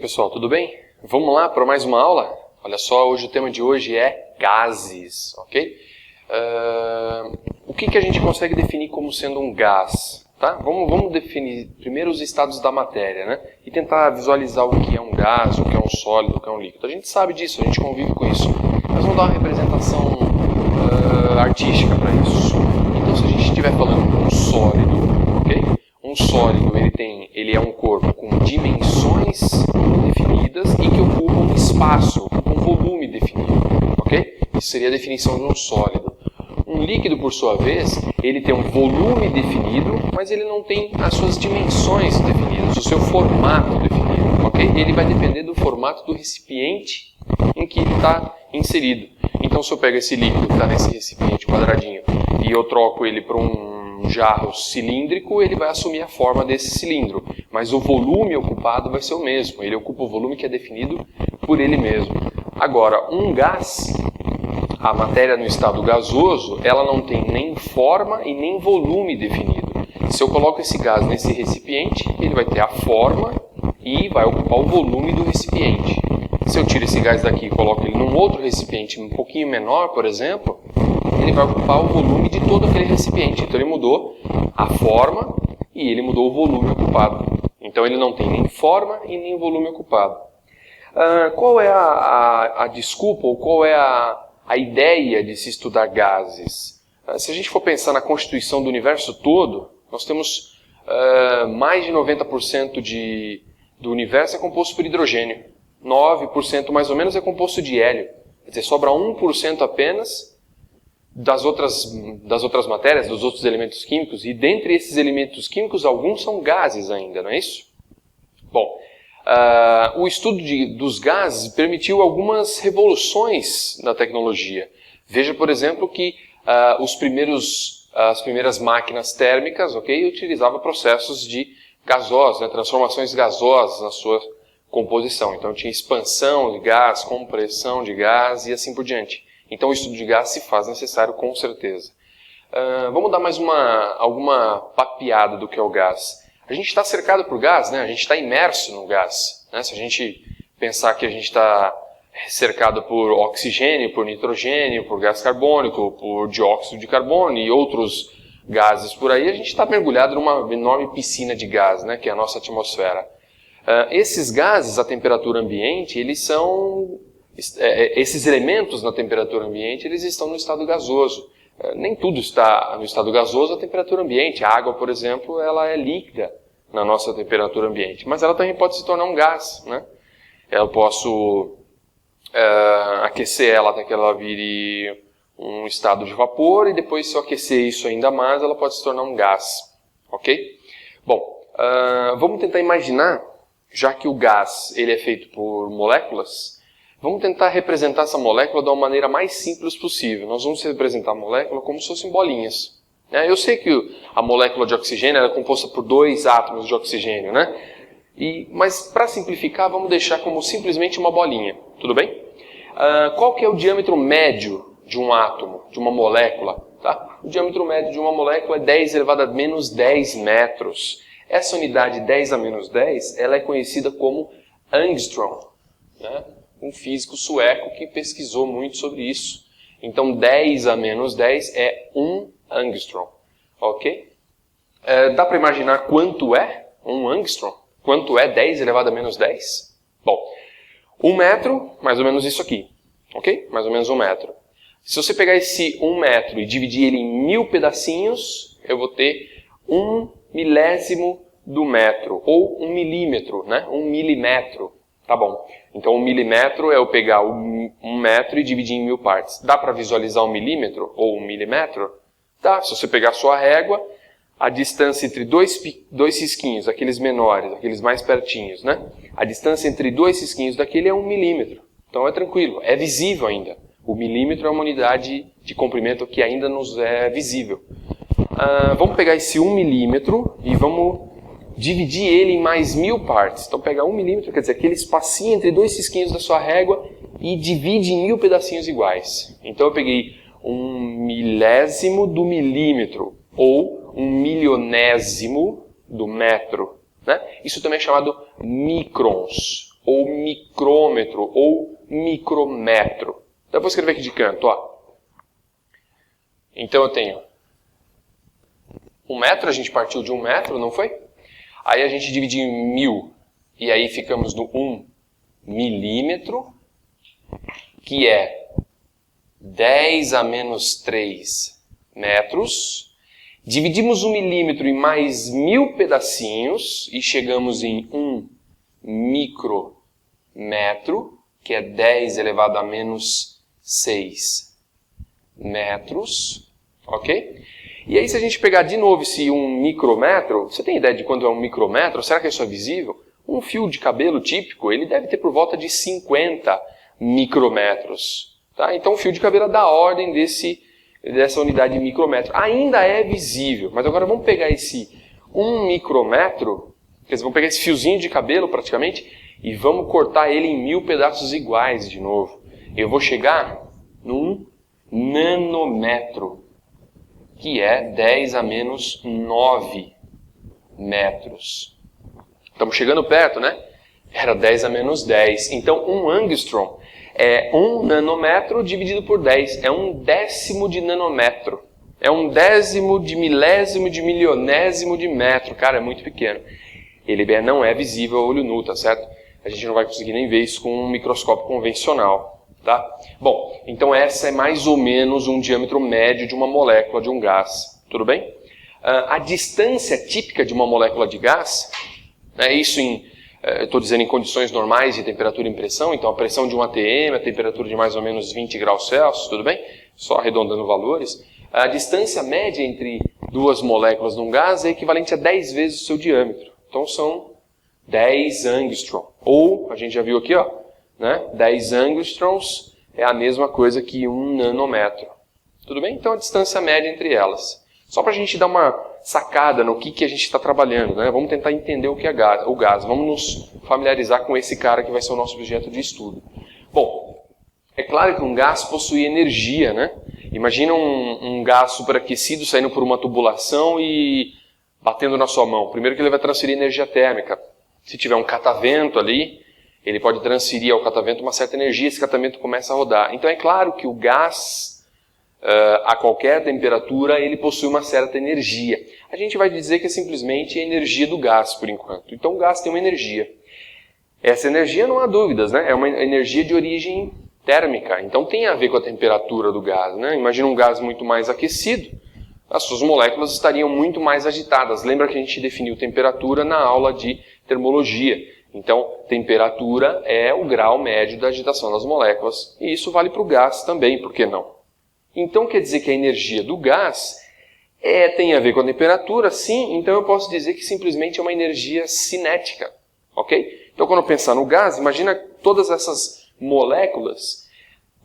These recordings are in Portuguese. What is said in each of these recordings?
pessoal, tudo bem? Vamos lá para mais uma aula? Olha só, hoje o tema de hoje é gases, ok? O que a gente consegue definir como sendo um gás? Tá? Vamos definir primeiro os estados da matéria, né? E tentar visualizar o que é um gás, o que é um sólido, o que é um líquido. A gente sabe disso, a gente convive com isso. Mas vamos dar uma representação artística para isso. Então, se a gente estiver falando de um sólido, ok? Um sólido, ele é um corpo com dimensões definidas e que ocupa um espaço, ocupa um volume definido, ok? Isso seria a definição de um sólido. Um líquido, por sua vez, ele tem um volume definido, mas ele não tem as suas dimensões definidas, o seu formato definido, ok? Ele vai depender do formato do recipiente em que ele está inserido. Então, se eu pego esse líquido que está nesse recipiente quadradinho e eu troco ele para um jarro cilíndrico, ele vai assumir a forma desse cilindro, mas o volume ocupado vai ser o mesmo, ele ocupa o volume que é definido por ele mesmo. Agora, um gás, a matéria no estado gasoso, ela não tem nem forma e nem volume definido. Se eu coloco esse gás nesse recipiente, ele vai ter a forma e vai ocupar o volume do recipiente. Se eu tiro esse gás daqui e coloco ele num outro recipiente um pouquinho menor, por exemplo, ele vai ocupar o volume de todo aquele recipiente. Então ele mudou a forma e ele mudou o volume ocupado. Então ele não tem nem forma e nem volume ocupado. Qual é a desculpa ou qual é a ideia de se estudar gases? Se a gente for pensar na constituição do universo todo, nós temos mais de 90% do universo é composto por hidrogênio. 9% mais ou menos é composto de hélio. Quer dizer, sobra 1% apenas das outras matérias, dos outros elementos químicos, e dentre esses elementos químicos, alguns são gases ainda, não é isso? Bom, o estudo dos gases permitiu algumas revoluções na tecnologia. Veja, por exemplo, que as primeiras máquinas térmicas, utilizavam processos de gasosos, né, transformações gasosas na sua composição. Então tinha expansão de gás, compressão de gás e assim por diante. Então o estudo de gás se faz necessário com certeza. Vamos dar mais alguma papeada do que é o gás. A gente está cercado por gás, né? A gente está imerso no gás. Né? Se a gente pensar que a gente está cercado por oxigênio, por nitrogênio, por gás carbônico, por dióxido de carbono e outros gases por aí, a gente está mergulhado numa enorme piscina de gás, né? Que é a nossa atmosfera. Esses gases à temperatura ambiente, esses elementos na temperatura ambiente, eles estão no estado gasoso. Nem tudo está no estado gasoso à temperatura ambiente. A água, por exemplo, ela é líquida na nossa temperatura ambiente, mas ela também pode se tornar um gás, né? Eu posso aquecer ela até que ela vire um estado de vapor e depois, se eu aquecer isso ainda mais, ela pode se tornar um gás, ok? Bom, vamos tentar imaginar, já que o gás ele é feito por moléculas, vamos tentar representar essa molécula da maneira mais simples possível. Nós vamos representar a molécula como se fossem bolinhas. Eu sei que a molécula de oxigênio é composta por 2 átomos de oxigênio, né? Mas para simplificar, vamos deixar como simplesmente uma bolinha. Tudo bem? Qual que é o diâmetro médio de um átomo, de uma molécula? Tá? O diâmetro médio de uma molécula é 10 elevado a menos 10 metros. Essa unidade 10 a menos 10, ela é conhecida como angstrom, né? Um físico sueco que pesquisou muito sobre isso. Então 10 a menos 10 é 1 angstrom, ok? Dá para imaginar quanto é 1 angstrom? Quanto é 10 elevado a menos 10? Bom, 1 metro, mais ou menos isso aqui, ok? Mais ou menos 1 metro. Se você pegar esse 1 metro e dividir ele em 1000 pedacinhos, eu vou ter 1 milésimo do metro, ou 1 milímetro, né? 1 milímetro, tá bom. Então 1 milímetro é eu pegar 1 metro e dividir em 1000 partes. Dá para visualizar 1 milímetro ou 1 milímetro? Dá. Se você pegar a sua régua, a distância entre dois risquinhos, aqueles menores, aqueles mais pertinhos, né? A distância entre 2 risquinhos daquele é 1 milímetro. Então é tranquilo, é visível ainda. O milímetro é uma unidade de comprimento que ainda nos é visível. Vamos pegar esse 1 milímetro e vamos dividir ele em mais 1000 partes. Então pegar 1 milímetro, quer dizer, aquele espacinho entre 2 risquinhos da sua régua e divide em 1000 pedacinhos iguais. Então eu peguei 1 milésimo do milímetro ou 1 milionésimo do metro. Né? Isso também é chamado microns. ou micrômetro, ou micrometro. Então eu vou escrever aqui de canto, ó. Então eu tenho 1 metro, a gente partiu de 1 metro, não foi? Aí a gente dividiu em 1000, e aí ficamos no 1 milímetro, que é 10 a menos 3 metros. Dividimos 1 milímetro em mais 1000 pedacinhos e chegamos em 1 micrometro, que é 10 elevado a menos 6 metros, ok? E aí se a gente pegar de novo esse 1 micrometro, você tem ideia de quanto é 1 micrometro? Será que isso é visível? Um fio de cabelo típico, ele deve ter por volta de 50 micrometros. Tá? Então o fio de cabelo é da ordem dessa unidade de micrometro. Ainda é visível, mas agora vamos pegar esse 1 micrometro, quer dizer, vamos pegar esse fiozinho de cabelo praticamente, e vamos cortar ele em 1000 pedaços iguais de novo. Eu vou chegar num nanômetro, que é 10 a menos 9 metros. Estamos chegando perto, né? Era 10 a menos 10. Então, 1 angstrom é 1 nanômetro dividido por 10. É 1/10 de nanômetro. É 1/10 de milésimo de milionésimo de metro. Cara, é muito pequeno. Ele não é visível a olho nu, tá certo? A gente não vai conseguir nem ver isso com um microscópio convencional, tá? Bom, então essa é mais ou menos um diâmetro médio de uma molécula de um gás. Tudo bem? A distância típica de uma molécula de gás... Isso estou dizendo em condições normais de temperatura e pressão, então a pressão de um atm, a temperatura de mais ou menos 20 graus Celsius, tudo bem? Só arredondando valores. A distância média entre duas moléculas num gás é equivalente a 10 vezes o seu diâmetro. Então são 10 angstrom. Ou, a gente já viu aqui, ó, né? 10 angstroms é a mesma coisa que 1 nanômetro. Tudo bem? Então a distância média entre elas. Só para a gente dar uma sacada no que a gente está trabalhando, né? Vamos tentar entender o que é o gás. Vamos nos familiarizar com esse cara que vai ser o nosso objeto de estudo. Bom, é claro que um gás possui energia, né? Imagina um gás superaquecido saindo por uma tubulação e batendo na sua mão. Primeiro que ele vai transferir energia térmica. Se tiver um catavento ali, ele pode transferir ao catavento uma certa energia, esse catavento começa a rodar. Então é claro que o gás... a qualquer temperatura, ele possui uma certa energia. A gente vai dizer que é simplesmente a energia do gás, por enquanto. Então o gás tem uma energia. Essa energia, não há dúvidas, né? É uma energia de origem térmica. Então tem a ver com a temperatura do gás, né? Imagina um gás muito mais aquecido, as suas moléculas estariam muito mais agitadas. Lembra que a gente definiu temperatura na aula de termologia. Então, temperatura é o grau médio da agitação das moléculas. E isso vale para o gás também, por que não? Então quer dizer que a energia do gás tem a ver com a temperatura, sim, então eu posso dizer que simplesmente é uma energia cinética, ok? Então quando eu pensar no gás, imagina todas essas moléculas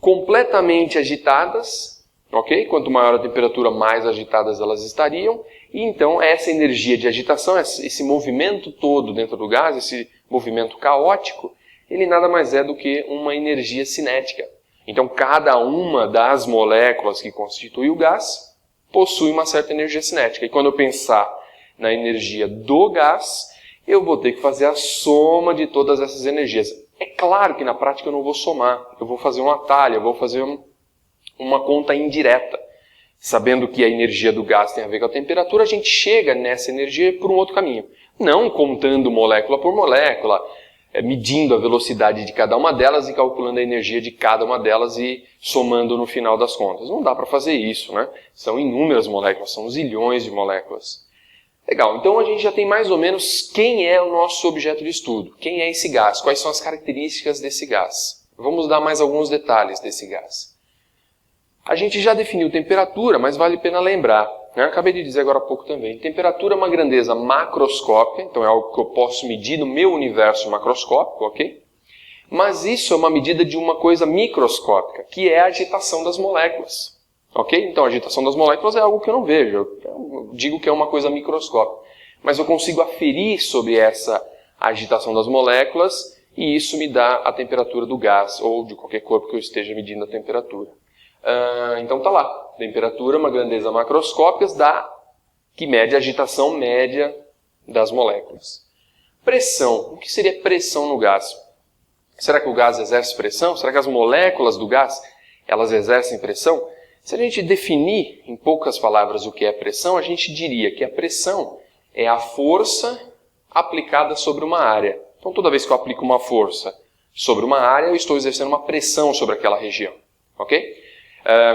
completamente agitadas, ok? Quanto maior a temperatura, mais agitadas elas estariam, e então essa energia de agitação, esse movimento todo dentro do gás, esse movimento caótico, ele nada mais é do que uma energia cinética. Então, cada uma das moléculas que constitui o gás possui uma certa energia cinética. E quando eu pensar na energia do gás, eu vou ter que fazer a soma de todas essas energias. É claro que na prática eu não vou somar, eu vou fazer um atalho, eu vou fazer uma conta indireta. Sabendo que a energia do gás tem a ver com a temperatura, a gente chega nessa energia por um outro caminho. Não contando molécula por molécula, medindo a velocidade de cada uma delas e calculando a energia de cada uma delas e somando no final das contas. Não dá para fazer isso, né? São inúmeras moléculas, são zilhões de moléculas. Legal, então a gente já tem mais ou menos quem é o nosso objeto de estudo. Quem é esse gás? Quais são as características desse gás? Vamos dar mais alguns detalhes desse gás. A gente já definiu temperatura, mas vale a pena lembrar. Acabei de dizer agora há pouco também. Temperatura é uma grandeza macroscópica, então é algo que eu posso medir no meu universo macroscópico, ok? Mas isso é uma medida de uma coisa microscópica, que é a agitação das moléculas, ok? Então a agitação das moléculas é algo que eu não vejo, eu digo que é uma coisa microscópica. Mas eu consigo aferir sobre essa agitação das moléculas e isso me dá a temperatura do gás ou de qualquer corpo que eu esteja medindo a temperatura. Então tá lá, temperatura, uma grandeza macroscópica que mede a agitação média das moléculas. Pressão, o que seria pressão no gás? Será que o gás exerce pressão? Será que as moléculas do gás, elas exercem pressão? Se a gente definir em poucas palavras o que é pressão, a gente diria que a pressão é a força aplicada sobre uma área. Então toda vez que eu aplico uma força sobre uma área, eu estou exercendo uma pressão sobre aquela região. Ok?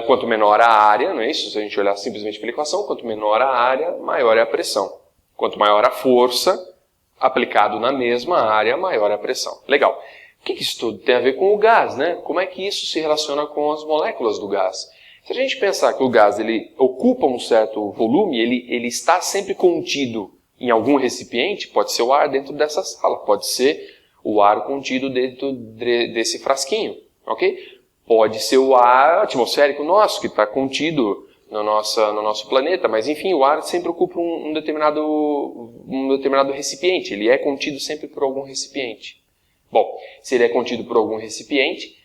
Quanto menor a área, não é isso? Se a gente olhar simplesmente pela equação, quanto menor a área, maior é a pressão. Quanto maior a força aplicado na mesma área, maior é a pressão. Legal. O que isso tudo tem a ver com o gás, né? Como é que isso se relaciona com as moléculas do gás? Se a gente pensar que o gás ele ocupa um certo volume, ele está sempre contido em algum recipiente, pode ser o ar dentro dessa sala, pode ser o ar contido dentro desse frasquinho, ok? Pode ser o ar atmosférico nosso, que está contido no nosso planeta, mas enfim, o ar sempre ocupa um determinado recipiente, ele é contido sempre por algum recipiente. Bom, se ele é contido por algum recipiente,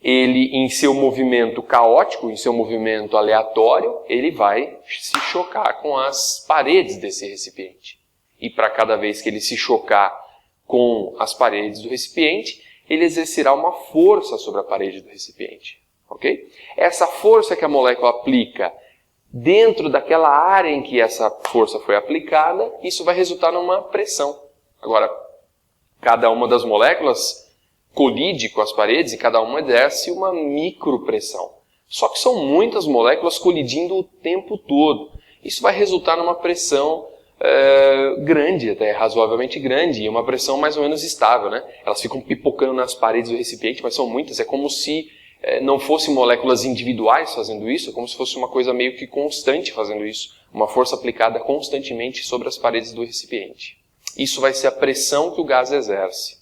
ele em seu movimento caótico, em seu movimento aleatório, ele vai se chocar com as paredes desse recipiente. E para cada vez que ele se chocar com as paredes do recipiente, ele exercerá uma força sobre a parede do recipiente. Ok? Essa força que a molécula aplica dentro daquela área em que essa força foi aplicada, isso vai resultar numa pressão. Agora, cada uma das moléculas colide com as paredes e cada uma exerce uma micropressão. Só que são muitas moléculas colidindo o tempo todo. Isso vai resultar numa pressão grande, até razoavelmente grande, e uma pressão mais ou menos estável, né? Elas ficam pipocando nas paredes do recipiente, mas são muitas. É como se não fossem moléculas individuais fazendo isso, é como se fosse uma coisa meio que constante fazendo isso. Uma força aplicada constantemente sobre as paredes do recipiente. Isso vai ser a pressão que o gás exerce.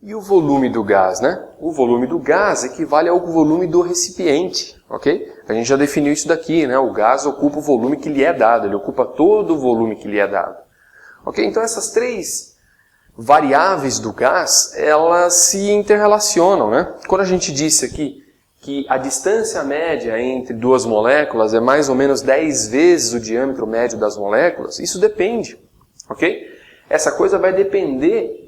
E o volume do gás, né? O volume do gás equivale ao volume do recipiente, ok? A gente já definiu isso daqui, né? O gás ocupa o volume que lhe é dado, ele ocupa todo o volume que lhe é dado. Ok? Então essas três variáveis do gás, elas se interrelacionam, né? Quando a gente disse aqui que a distância média entre duas moléculas é mais ou menos 10 vezes o diâmetro médio das moléculas, isso depende, ok? Essa coisa vai depender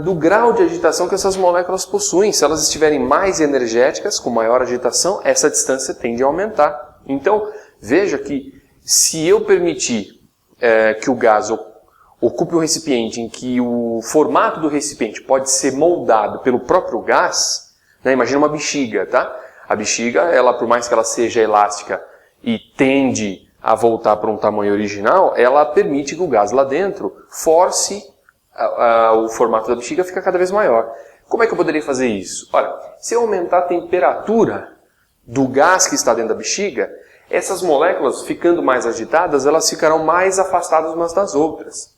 do grau de agitação que essas moléculas possuem. Se elas estiverem mais energéticas, com maior agitação, essa distância tende a aumentar. Então, veja que se eu permitir que o gás ocupe um recipiente em que o formato do recipiente pode ser moldado pelo próprio gás, né? Imagina uma bexiga, tá? A bexiga, ela, por mais que ela seja elástica e tende a voltar para um tamanho original, ela permite que o gás lá dentro force o formato da bexiga fica cada vez maior. Como é que eu poderia fazer isso? Olha, se eu aumentar a temperatura do gás que está dentro da bexiga, essas moléculas, ficando mais agitadas, elas ficarão mais afastadas umas das outras.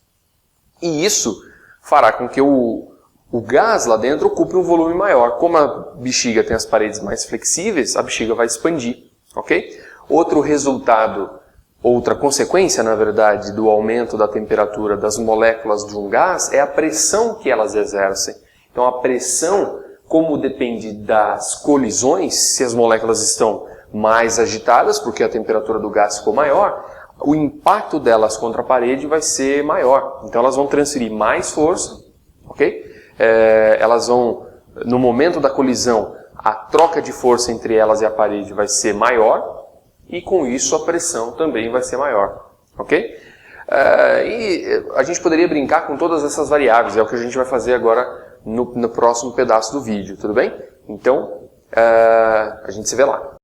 E isso fará com que o gás lá dentro ocupe um volume maior. Como a bexiga tem as paredes mais flexíveis, a bexiga vai expandir. Ok? Outro resultado, outra consequência, na verdade, do aumento da temperatura das moléculas de um gás é a pressão que elas exercem. Então a pressão, como depende das colisões, se as moléculas estão mais agitadas, porque a temperatura do gás ficou maior, o impacto delas contra a parede vai ser maior. Então elas vão transferir mais força, ok? Elas vão, no momento da colisão, a troca de força entre elas e a parede vai ser maior, e com isso a pressão também vai ser maior, ok? E a gente poderia brincar com todas essas variáveis, é o que a gente vai fazer agora no próximo pedaço do vídeo, tudo bem? Então, a gente se vê lá.